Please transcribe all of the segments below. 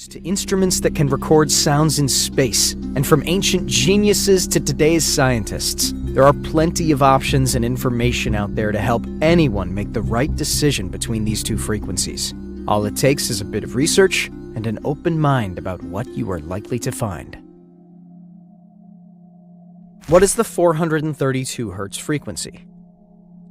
to instruments that can record sounds in space, and from ancient geniuses to today's scientists, there are plenty of options and information out there to help anyone make the right decision between these two frequencies. All it takes is a bit of research and an open mind about what you are likely to find. What is the 432 Hz frequency?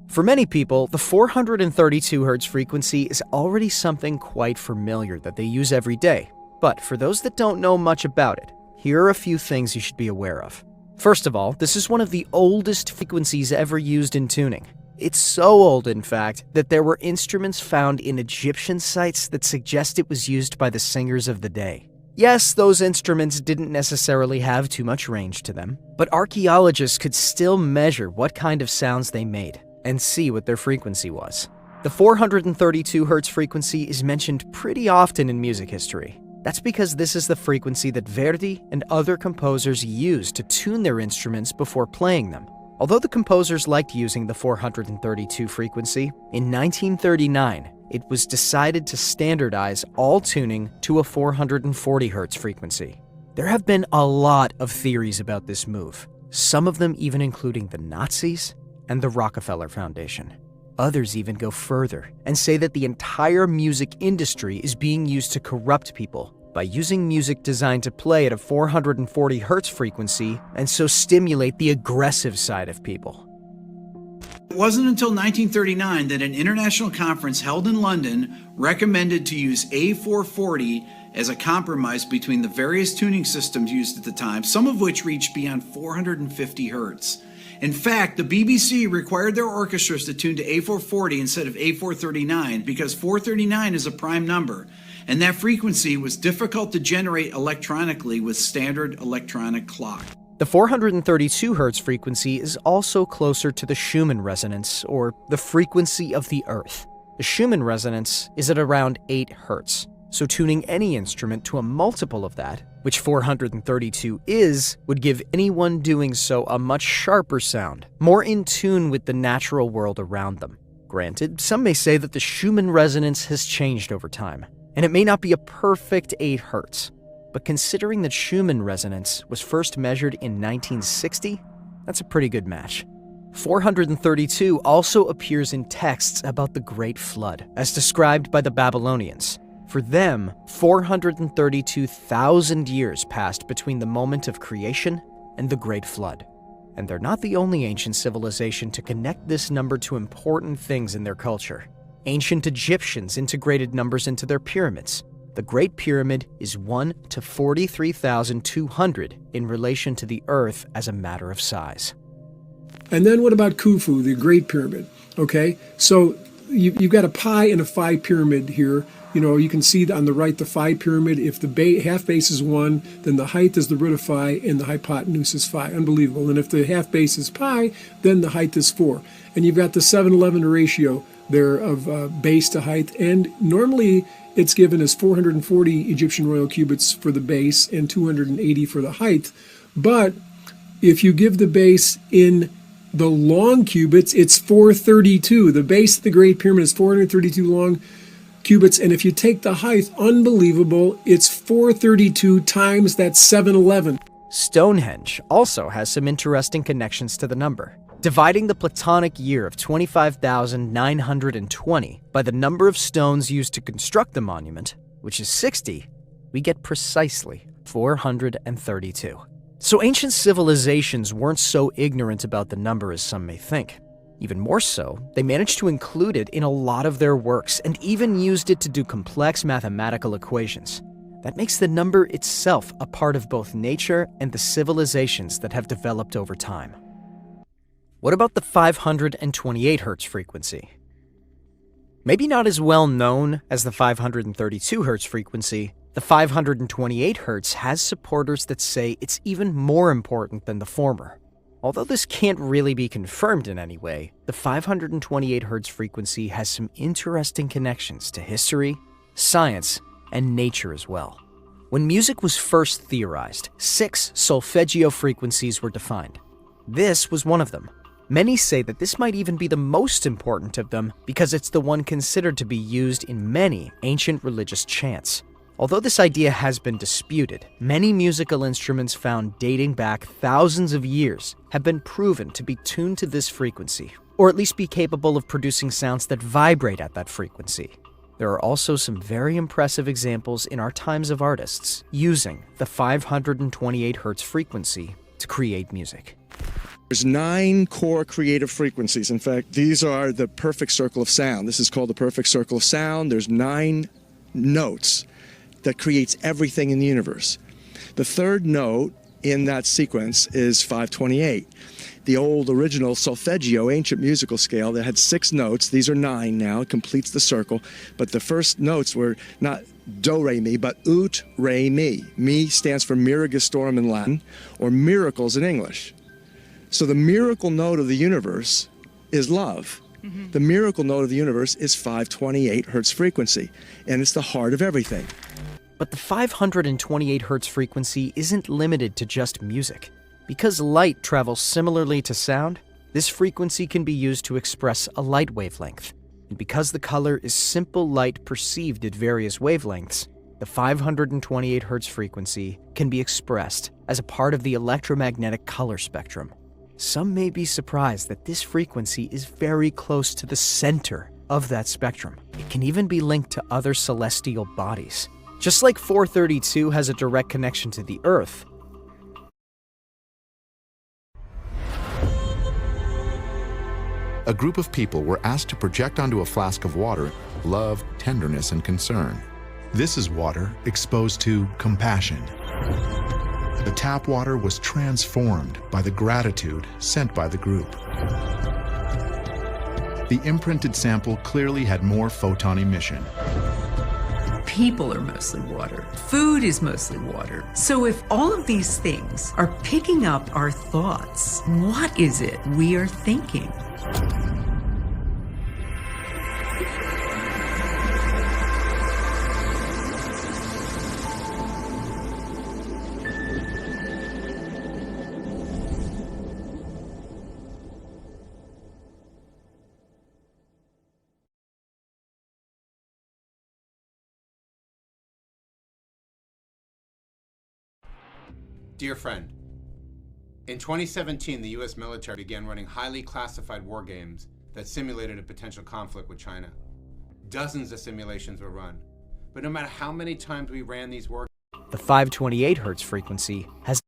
For many people, the 432 Hz frequency is already something quite familiar that they use every day. But for those that don't know much about it, here are a few things you should be aware of. First of all, this is one of the oldest frequencies ever used in tuning. It's so old, in fact, that there were instruments found in Egyptian sites that suggest it was used by the singers of the day. Yes, those instruments didn't necessarily have too much range to them, but archaeologists could still measure what kind of sounds they made and see what their frequency was. The 432 Hz frequency is mentioned pretty often in music history. That's because this is the frequency that Verdi and other composers used to tune their instruments before playing them. Although the composers liked using the 432 frequency, in 1939, it was decided to standardize all tuning to a 440 Hz frequency. There have been a lot of theories about this move, some of them even including the Nazis and the Rockefeller Foundation. Others even go further and say that the entire music industry is being used to corrupt people by using music designed to play at a 440 Hz frequency and so stimulate the aggressive side of people. It wasn't until 1939 that an international conference held in London recommended to use A440 as a compromise between the various tuning systems used at the time, some of which reached beyond 450 Hz. In fact, the BBC required their orchestras to tune to A440 instead of A439 because 439 is a prime number, and that frequency was difficult to generate electronically with standard electronic clock. The 432 Hz frequency is also closer to the Schumann resonance, or the frequency of the Earth. The Schumann resonance is at around 8 Hz, so tuning any instrument to a multiple of that, which 432 is, would give anyone doing so a much sharper sound, more in tune with the natural world around them. Granted, some may say that the Schumann resonance has changed over time, and it may not be a perfect 8 Hz. But considering that Schumann resonance was first measured in 1960, that's a pretty good match. 432 also appears in texts about the Great Flood, as described by the Babylonians. For them, 432,000 years passed between the moment of creation and the Great Flood. And they're not the only ancient civilization to connect this number to important things in their culture. Ancient Egyptians integrated numbers into their pyramids. The Great Pyramid is 1 to 43,200 in relation to the Earth as a matter of size. And then what about Khufu, the Great Pyramid? Okay, so you've got a pi and a phi pyramid here. You know, you can see on the right the phi pyramid. If the half base is 1, then the height is the root of phi and the hypotenuse is phi. Unbelievable. And if the half base is pi, then the height is 4. And you've got the 7-11 ratio there of base to height. And normally it's given as 440 Egyptian royal cubits for the base and 280 for the height. But if you give the base in the long cubits, it's 432. The base of the Great Pyramid is 432 long cubits, and if you take the height, unbelievable, it's 432 times that 711. Stonehenge also has some interesting connections to the number. Dividing the Platonic year of 25,920 by the number of stones used to construct the monument, which is 60, we get precisely 432. So ancient civilizations weren't so ignorant about the number as some may think. Even more so, they managed to include it in a lot of their works and even used it to do complex mathematical equations. That makes the number itself a part of both nature and the civilizations that have developed over time. What about the 528 Hz frequency? Maybe not as well known as the 532 Hz frequency, the 528 Hz has supporters that say it's even more important than the former. Although this can't really be confirmed in any way, the 528 Hz frequency has some interesting connections to history, science, and nature as well. When music was first theorized, 6 solfeggio frequencies were defined. This was one of them. Many say that this might even be the most important of them because it's the one considered to be used in many ancient religious chants. Although this idea has been disputed, many musical instruments found dating back thousands of years have been proven to be tuned to this frequency, or at least be capable of producing sounds that vibrate at that frequency. There are also some very impressive examples in our times of artists using the 528 Hz frequency to create music. There's 9 core creative frequencies. In fact, these are the perfect circle of sound. This is called the perfect circle of sound. There's 9 notes that creates everything in the universe. The third note in that sequence is 528. The old original solfeggio, ancient musical scale that had 6 notes. These are 9 now. It completes the circle. But the first notes were not do, re, mi, but ut, re, mi. Mi stands for Mira Gestorum in Latin, or miracles in English. So the miracle note of the universe is love. The miracle note of the universe is 528 Hz frequency, and it's the heart of everything. But the 528 Hz frequency isn't limited to just music. Because light travels similarly to sound, this frequency can be used to express a light wavelength. And because the color is simple light perceived at various wavelengths, the 528 Hz frequency can be expressed as a part of the electromagnetic color spectrum. Some may be surprised that this frequency is very close to the center of that spectrum. It can even be linked to other celestial bodies. Just like 432 has a direct connection to the Earth, A group of people were asked to project onto a flask of water love, tenderness, and concern. This is water exposed to compassion. The tap water was transformed by the gratitude sent by the group. The imprinted sample clearly had more photon emission. People are mostly water. Food is mostly water. So if all of these things are picking up our thoughts, what is it we are thinking? Dear friend, in 2017, the U.S. military began running highly classified war games that simulated a potential conflict with China. Dozens of simulations were run, but no matter how many times we ran these war the 528 Hz frequency has